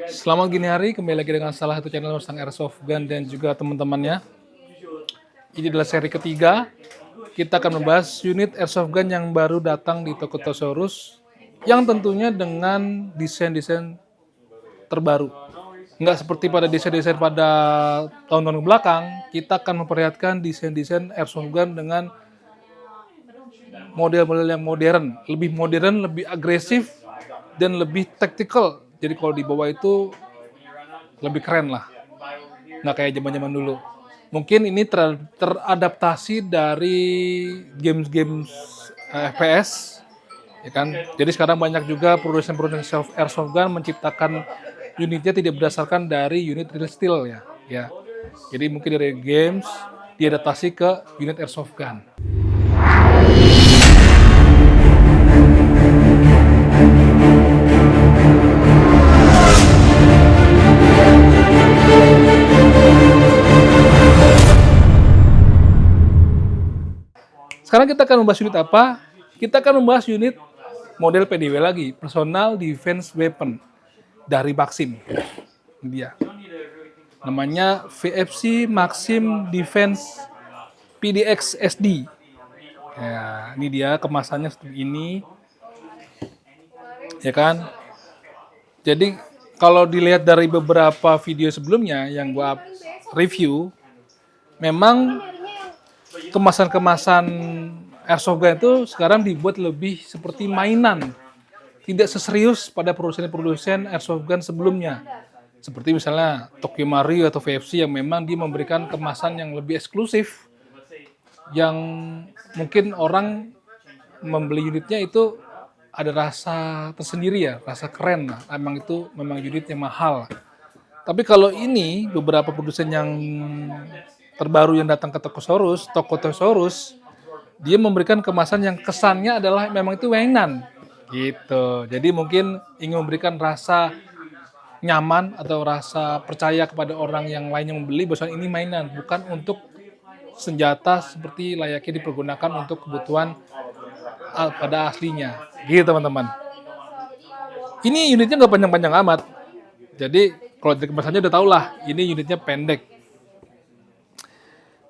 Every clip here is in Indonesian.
Selamat gini hari, kembali lagi dengan salah satu channel Mustang Airsoft Gun dan juga teman-temannya. Ini adalah seri ketiga. Kita akan membahas unit Airsoft Gun yang baru datang di Tokotosaurus, yang tentunya dengan desain-desain terbaru. Nggak seperti pada desain-desain pada tahun-tahun belakang, kita akan memperlihatkan desain-desain Airsoft Gun dengan model-model yang modern, lebih agresif, dan lebih tactical. Jadi kalau dibawa itu lebih keren lah, nggak kayak zaman-zaman dulu. Mungkin ini teradaptasi dari games-games FPS, ya kan. Jadi sekarang banyak juga produsen-produsen airsoft gun menciptakan unitnya tidak berdasarkan dari unit real steel ya. Jadi mungkin dari games diadaptasi ke unit airsoft gun. Sekarang kita akan membahas unit apa? Kita akan membahas unit model PDW lagi, Personal Defense Weapon dari Maxim. Ini dia. Namanya VFC Maxim Defense PDX SD. Ya, ini dia kemasannya seperti ini. Ya kan? Jadi kalau dilihat dari beberapa video sebelumnya yang gua review, memang kemasan-kemasan airsoft gun itu sekarang dibuat lebih seperti mainan, tidak seserius pada produsen-produsen airsoft gun sebelumnya. Seperti misalnya Tokyo Mario atau VFC yang memang dia memberikan kemasan yang lebih eksklusif, yang mungkin orang membeli unitnya itu ada rasa tersendiri ya, rasa keren lah. Memang unit yang mahal. Tapi kalau ini beberapa produsen yang terbaru yang datang ke Tokotosaurus, dia memberikan kemasan yang kesannya adalah memang itu mainan gitu. Jadi mungkin ingin memberikan rasa nyaman atau rasa percaya kepada orang yang lain yang membeli bahwa ini mainan, bukan untuk senjata seperti layaknya dipergunakan untuk kebutuhan pada aslinya gitu teman-teman. Ini unitnya nggak panjang-panjang amat, jadi kalau dari kemasannya udah tau lah ini unitnya pendek.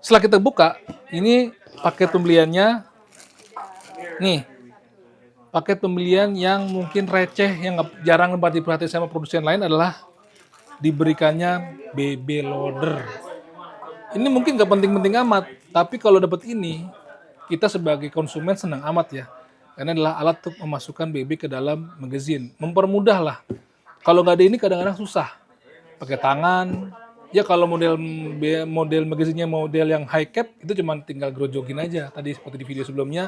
Setelah kita buka, ini paket pembeliannya, nih, paket pembelian yang mungkin receh, yang jarang diperhatikan sama produsen lain adalah diberikannya BB loader. Ini mungkin gak penting-penting amat, tapi kalau dapat ini, kita sebagai konsumen senang amat ya. Karena adalah alat untuk memasukkan BB ke dalam magazine. Mempermudah lah. Kalau nggak ada ini kadang-kadang susah. Pakai tangan. Ya kalau model magazinnya model yang high cap, itu cuma tinggal grojogin aja. Tadi seperti di video sebelumnya,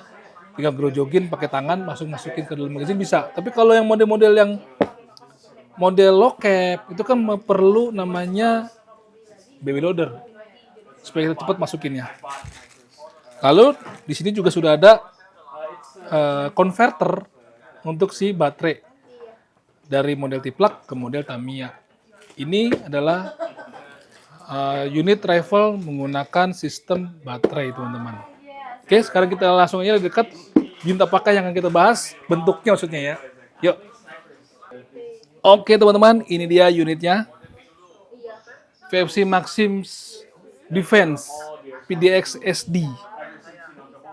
tinggal grojogin pakai tangan, masukin ke dalam magazine bisa. Tapi kalau yang model-model yang model low cap, itu kan perlu namanya BB loader. Supaya kita cepat masukinnya. Lalu di sini juga sudah ada converter untuk si baterai dari model Tiplak ke model Tamiya. Ini adalah unit rifle menggunakan sistem baterai teman-teman. Oke, sekarang kita langsung aja dekat unit apakah yang akan kita bahas, bentuknya maksudnya ya. Yuk. Oke teman-teman, ini dia unitnya. VFC Maxim Defense PDX SD.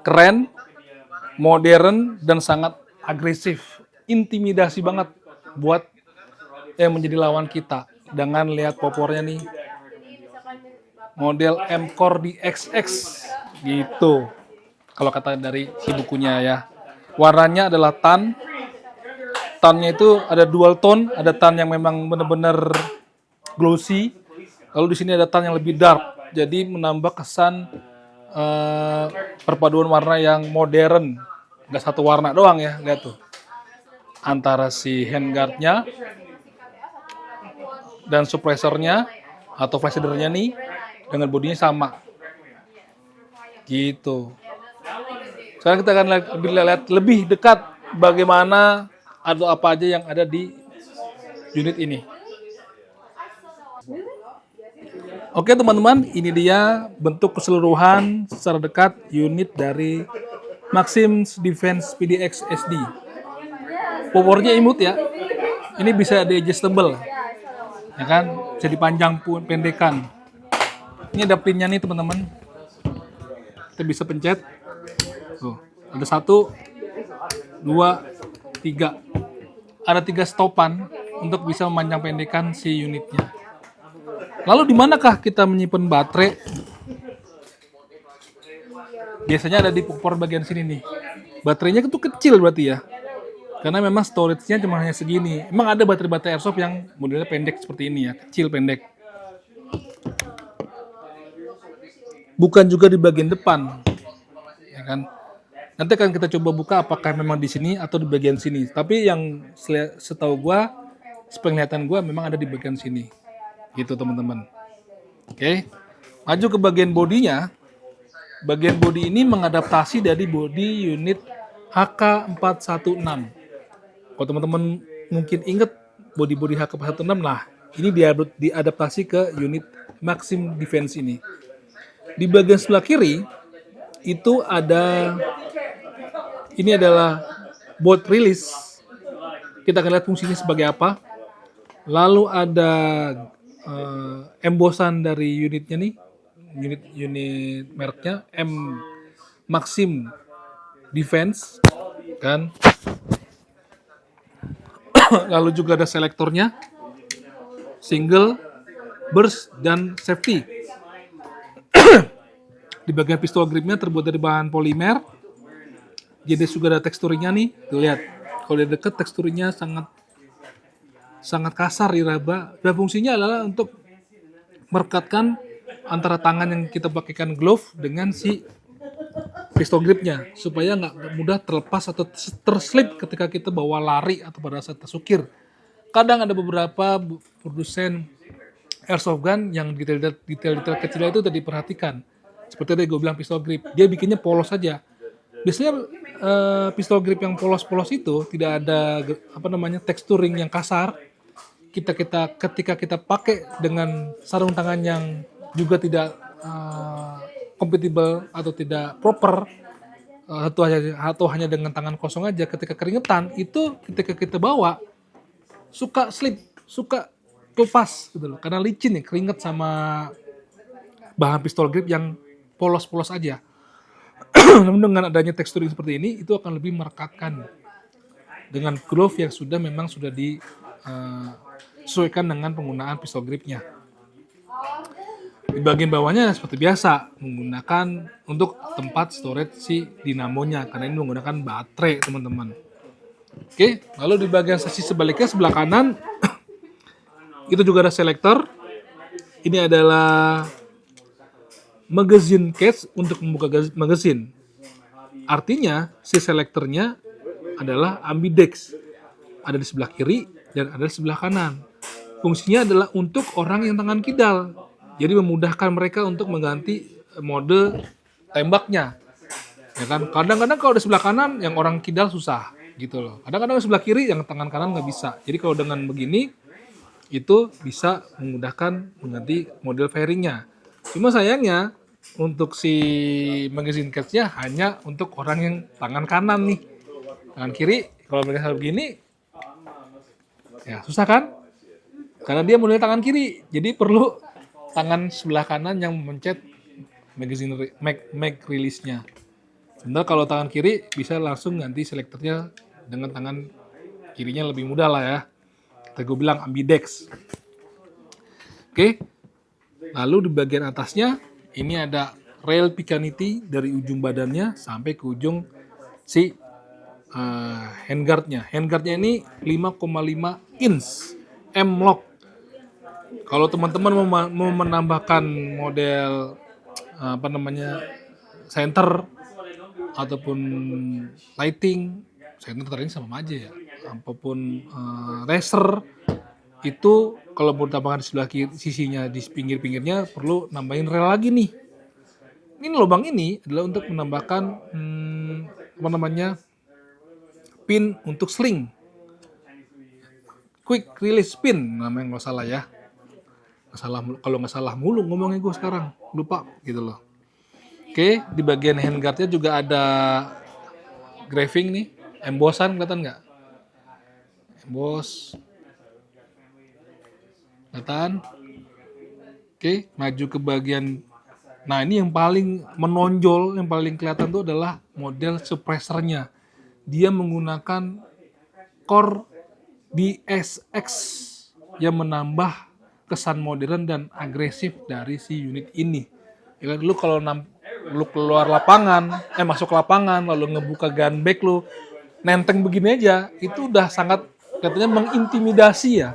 Keren, modern, dan sangat agresif. Intimidasi banget buat yang menjadi lawan kita. Dengan lihat popornya nih. Model M-Core DXX gitu. Kalau kata dari si bukunya ya. Warnanya adalah tan. Tannya itu ada dual tone, ada tan yang memang benar-benar glossy. Lalu di sini ada tan yang lebih dark. Jadi menambah kesan perpaduan warna yang modern. Nggak satu warna doang ya, lihat tuh. Antara si handguardnya dan suppressornya atau flash hidernya nih dengan bodinya sama. Gitu. Sekarang kita akan lihat lebih dekat bagaimana atau apa aja yang ada di unit ini. Oke teman-teman, ini dia bentuk keseluruhan secara dekat unit dari Maxim Defense PDX SD. Powernya imut ya. Ini bisa di adjustable. ya kan, bisa dipanjang pun pendekan. Ini ada pinnya nih teman-teman, kita bisa pencet. Tuh, ada 1, 2, 3. Ada 3 stopan untuk bisa memanjang pendekan si unitnya. Lalu di manakah kita menyimpan baterai? Biasanya ada di port bagian sini nih. Baterainya itu kecil berarti ya. Karena memang storage-nya cuma hanya segini. Emang ada baterai-baterai airsoft yang modelnya pendek seperti ini ya, kecil pendek. Bukan juga di bagian depan, ya kan? Nanti akan kita coba buka apakah memang di sini atau di bagian sini. Tapi yang setahu gua, sepenglihatan gua memang ada di bagian sini. Gitu teman-teman. Oke, maju ke bagian bodinya. Bagian bodi ini mengadaptasi dari bodi unit HK416. Kalau teman-teman mungkin ingat bodi-bodi HK416, nah ini diadaptasi ke unit Maxim Defense ini. Di bagian sebelah kiri itu ini adalah bolt release. Kita akan lihat fungsinya sebagai apa. Lalu ada embosan dari unitnya nih, unit mereknya Maxim Defense kan. Lalu juga ada selektornya, single, burst, dan safety. Di bagian pistol gripnya terbuat dari bahan polimer. Jadi juga ada teksturnya nih, tuh lihat. Kalau di dekat teksturnya sangat kasar diraba. Dan fungsinya adalah untuk merekatkan antara tangan yang kita pakaikan glove dengan si pistol gripnya supaya nggak mudah terlepas atau terslip ketika kita bawa lari atau pada saat tersukir. Kadang ada beberapa produsen airsoft gun yang detail-detail kecilnya itu tadi diperhatikan. Seperti tadi gue bilang pistol grip, dia bikinnya polos saja. Biasanya pistol grip yang polos-polos itu tidak ada texturing yang kasar. Ketika kita pakai dengan sarung tangan yang juga tidak compatible atau tidak proper, atau hanya dengan tangan kosong aja, ketika keringetan itu ketika kita bawa suka slip, suka lepas gitu loh, karena licin ya, keringet sama bahan pistol grip yang polos-polos aja. Namun dengan adanya tekstur seperti ini, itu akan lebih merekatkan dengan glove yang memang sudah disesuaikan dengan penggunaan pistol gripnya. Di bagian bawahnya seperti biasa, menggunakan untuk tempat storage si dinamonya, karena ini menggunakan baterai teman-teman. Oke, lalu di bagian sisi sebaliknya sebelah kanan, itu juga ada selektor. Ini adalah magazine case untuk membuka magazine. Artinya si selektornya adalah ambidex. Ada di sebelah kiri dan ada di sebelah kanan. Fungsinya adalah untuk orang yang tangan kidal. Jadi memudahkan mereka untuk mengganti mode tembaknya. Ya kan? Kadang-kadang kalau di sebelah kanan yang orang kidal susah gitu loh. Kadang-kadang di sebelah kiri yang tangan kanan nggak bisa. Jadi kalau dengan begini itu bisa memudahkan mengganti model fairingnya. Cuma sayangnya untuk si magazine case-nya hanya untuk orang yang tangan kanan nih. Tangan kiri kalau mereka begini ya susah kan? Karena dia modelnya tangan kiri. Jadi perlu tangan sebelah kanan yang mencet magazine mag release-nya. Sebenarnya kalau tangan kiri bisa langsung ganti selektornya dengan tangan kirinya lebih mudah lah ya. Kita gue bilang ambidex. Oke. Lalu di bagian atasnya ini ada rail Picatinny dari ujung badannya sampai ke ujung si handguardnya. Handguardnya ini 5,5 inch M-lock. Kalau teman-teman mau menambahkan model center ataupun lighting, center tadi sama aja ya. Apapun racer itu kalau mau tambahkan di sebelah kiri, sisinya di pinggir-pinggirnya perlu nambahin rel lagi nih. Ini lubang ini adalah untuk menambahkan pin untuk sling. Quick release pin namanya nggak salah ya. Kalau nggak salah mulu ngomongnya gue sekarang, lupa gitu loh. Oke, di bagian handguardnya juga ada graving nih, embossan kelihatan nggak? Emboss. Kelihatan? Oke, maju ke bagian. Nah, ini yang paling menonjol, yang paling kelihatan itu adalah model suppressornya. Dia menggunakan core DSX yang menambah kesan modern dan agresif dari si unit ini. Ya kan, lu kalau lu keluar lapangan, masuk lapangan, lalu ngebuka gun bag lu, nenteng begini aja, itu udah sangat katanya mengintimidasi ya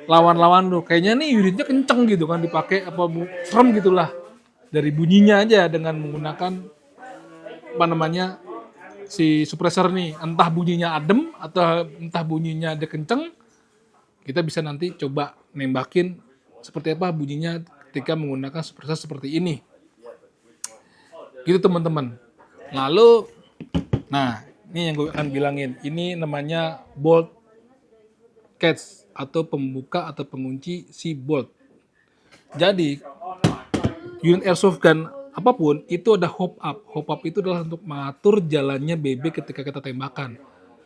lawan-lawan lu. Kayaknya nih unitnya kenceng gitu kan dipakai serem gitulah dari bunyinya aja dengan menggunakan apa namanya si suppressor nih, entah bunyinya adem atau entah bunyinya dia kenceng, kita bisa nanti coba nembakin seperti apa bunyinya ketika menggunakan suppressor seperti ini. Gitu teman-teman. Lalu, nah ini yang gue akan bilangin, ini namanya bolt catch atau pembuka atau pengunci si bolt. Jadi unit airsoft gun apapun itu ada hop up. Hop up itu adalah untuk mengatur jalannya BB ketika kita tembakan.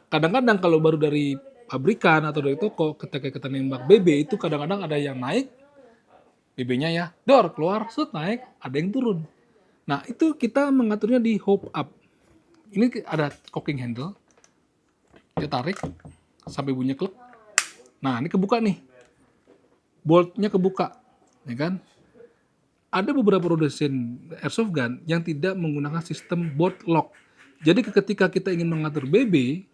Kadang-kadang kalau baru dari pabrikan atau dari toko ketika kita nembak BB itu kadang-kadang ada yang naik BB-nya ya, dor keluar, set naik, ada yang turun. Nah itu kita mengaturnya di hop up. Ini ada cocking handle, kita tarik sampai bunyi klek. Nah ini kebuka nih, boltnya kebuka, ya kan? Ada beberapa produsen airsoft gun yang tidak menggunakan sistem bolt lock. Jadi ketika kita ingin mengatur BB,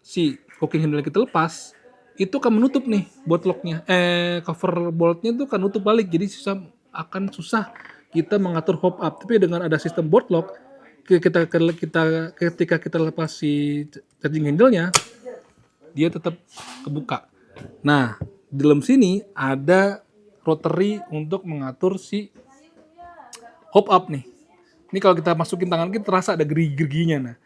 si cocking handle kita lepas, itu akan menutup nih bolt locknya, cover boltnya itu akan nutup balik. Jadi akan susah kita mengatur hop up. Tapi dengan ada sistem bolt lock, ketika kita lepas si charging handle-nya, dia tetap kebuka. Nah, di dalam sini ada rotary untuk mengatur si hop up nih. Ini kalau kita masukin tangan kita terasa ada gerigi-geriginya.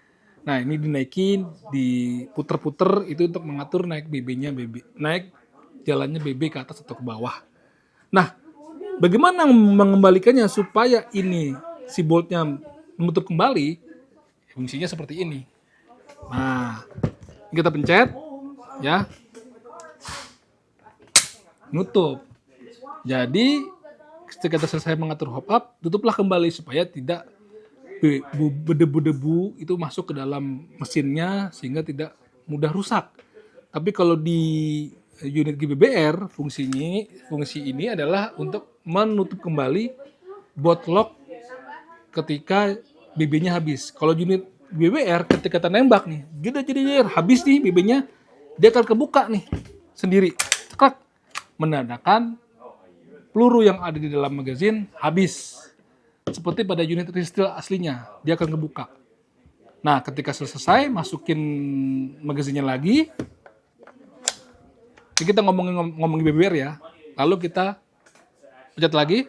Nah ini dinaikin, diputer-puter itu untuk mengatur naik BB-nya naik jalannya BB ke atas atau ke bawah. Nah, bagaimana mengembalikannya supaya ini si boltnya menutup kembali? Fungsinya seperti ini. Nah, kita pencet, ya, nutup. Jadi ketika kita selesai mengatur hop up, tutuplah kembali supaya tidak berdebu-debu itu masuk ke dalam mesinnya sehingga tidak mudah rusak. Tapi kalau di unit GBBR fungsi ini adalah untuk menutup kembali bolt lock ketika BB-nya habis. Kalau unit GBBR ketika kita nembak nih, jadi habis nih BB-nya, dia akan kebuka nih sendiri. Ceklak, menandakan peluru yang ada di dalam magazin habis. Seperti pada unit resteel aslinya, dia akan kebuka. Nah, ketika selesai, masukin magazinnya lagi. Ini kita ngomongin BBR ya. Lalu kita pencet lagi.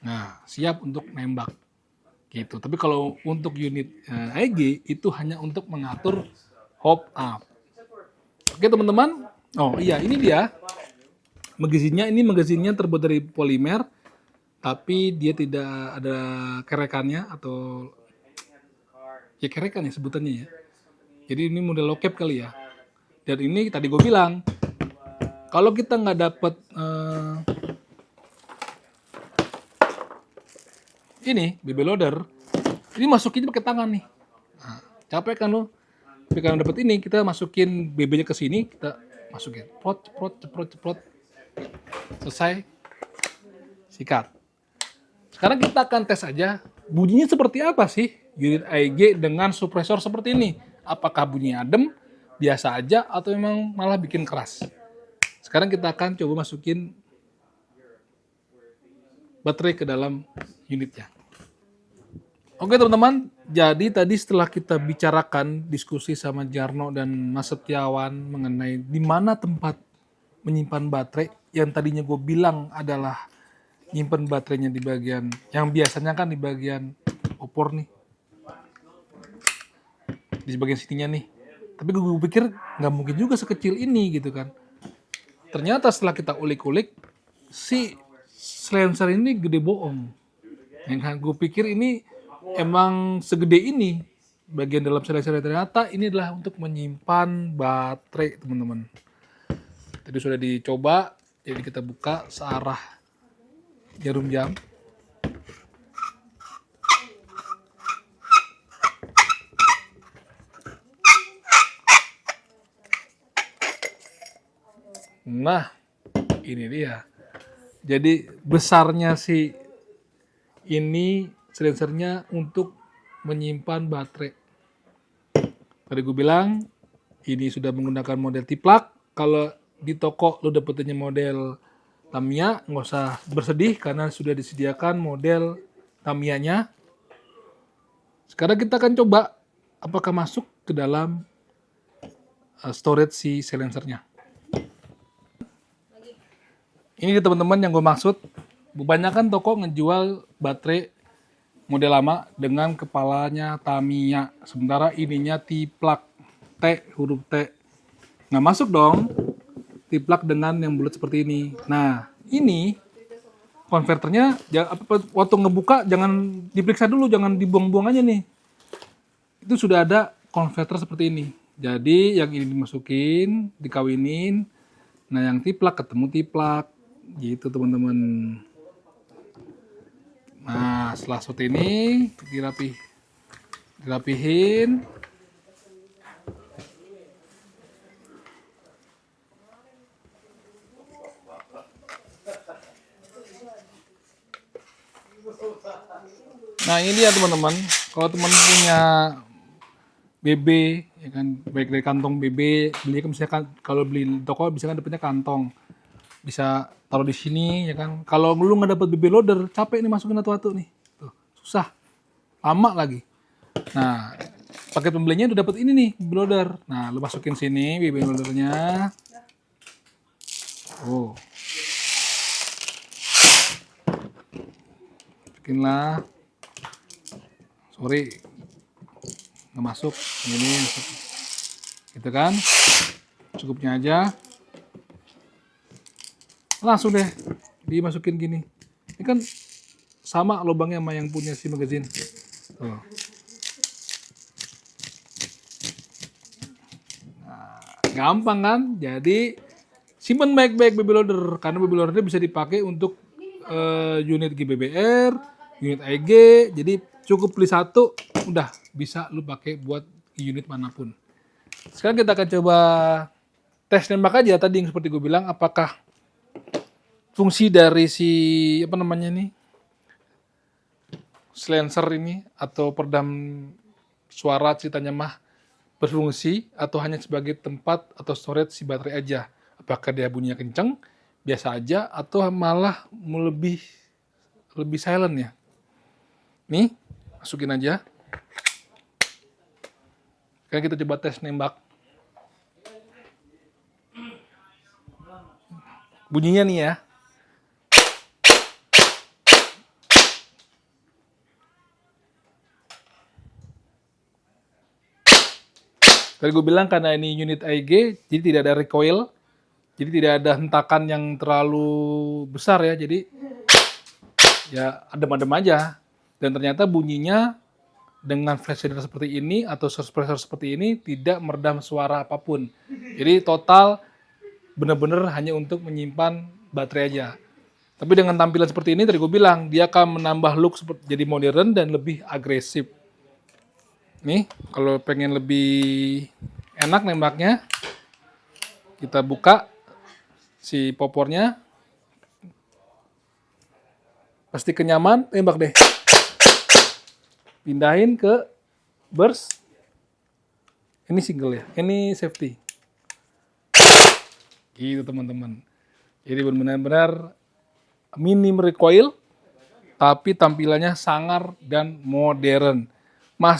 Nah, siap untuk nembak. Gitu. Tapi kalau untuk unit AEG itu hanya untuk mengatur hop up. Oke teman-teman. Oh iya, ini dia. Magazinnya terbuat dari polimer, tapi dia tidak ada kerekannya atau ya kerekan ya sebutannya ya. Jadi ini model low cap kali ya. Dan ini tadi gue bilang, kalau kita nggak dapet ini BB loader, ini masukin pakai tangan nih. Nah, capek kan lo? Tapi kalau dapet ini, kita masukin BB-nya ke sini, kita masukin, ceprot. Selesai, sikat. Sekarang kita akan tes aja bunyinya seperti apa sih unit AEG dengan suppressor seperti ini. Apakah bunyinya adem, biasa aja, atau memang malah bikin keras. Sekarang kita akan coba masukin baterai ke dalam unitnya. Oke teman-teman, jadi tadi setelah kita bicarakan diskusi sama Jarno dan Mas Setiawan mengenai di mana tempat menyimpan baterai, yang tadinya gue bilang adalah nyimpan baterainya di bagian yang biasanya kan di bagian opor nih, di bagian sininya nih. Tapi gue pikir nggak mungkin juga sekecil ini gitu kan. Ternyata setelah kita ulik-ulik, si silencer ini gede bohong. Yang kan gue pikir ini emang segede ini, bagian dalam silencer, ternyata ini adalah untuk menyimpan baterai, teman-teman. Tadi sudah dicoba, jadi kita buka searah jarum jam. Nah, ini dia. Jadi besarnya si ini silencernya untuk menyimpan baterai. Tadi gue bilang ini sudah menggunakan model T-plug. Kalau di toko lo dapetinnya model Tamiya, nggak usah bersedih karena sudah disediakan model Tamiya-nya. Sekarang kita akan coba apakah masuk ke dalam storage si silencernya. Ini teman-teman yang gue maksud, kebanyakan toko ngejual baterai model lama dengan kepalanya Tamiya, sementara ininya T-plug, huruf T. Nggak masuk dong T-plug dengan yang bulat seperti ini. Nah, ini konverternya waktu ngebuka jangan diperiksa dulu, jangan dibuang-buang aja nih. Itu sudah ada konverter seperti ini. Jadi yang ini dimasukin, dikawinin. Nah, yang T-plug ketemu T-plug. Gitu teman-teman. Nah, setelah seperti ini dirapihin. Nah, ini dia teman-teman. Kalau teman punya BB, ya kan, baik dari kantong BB, beli kan misalkan kalau beli di toko bisa kan dapetnya kantong. Bisa taruh di sini, ya kan. Kalau lu nggak dapet BB loader, capek nih masukin satu-satu nih. Tuh, susah. Lama lagi. Nah, paket pembelinya udah dapet ini nih, BB loader. Nah, lu masukin sini BB loadernya. Oh. Masukinlah. Sorry. Nggak masuk. Ini masuk. Gitu kan. Cukupnya aja. Langsung deh dimasukin gini. Ini kan sama lubangnya sama yang punya si magazine. Tuh. Nah, gampang kan? Jadi simpan baik-baik BB loader karena BB loader bisa dipakai untuk unit GBBR, unit AEG. Jadi cukup beli satu, udah bisa lu pakai buat unit manapun. Sekarang kita akan coba tes nembak aja tadi yang seperti gue bilang, apakah fungsi dari si silencer ini atau peredam suara ceritanya mah berfungsi atau hanya sebagai tempat atau storage si baterai aja. Apakah dia bunyinya kenceng, biasa aja, atau malah lebih silent ya. Nih, masukin aja. Sekarang kita coba tes nembak. Bunyinya nih ya. Tadi gue bilang karena ini unit AEG, jadi tidak ada recoil, jadi tidak ada hentakan yang terlalu besar ya, jadi ya adem-adem aja. Dan ternyata bunyinya dengan flash shader seperti ini atau suppressor seperti ini tidak meredam suara apapun. Jadi total benar-benar hanya untuk menyimpan baterai aja. Tapi dengan tampilan seperti ini, tadi gue bilang, dia akan menambah look seperti jadi modern dan lebih agresif. Nih, kalau pengen lebih enak nembaknya, kita buka si popornya. Pasti kenyaman, tembak deh. Pindahin ke burst. Ini single ya, ini safety. Gitu teman-teman. Jadi benar-benar minim recoil, tapi tampilannya sangar dan modern.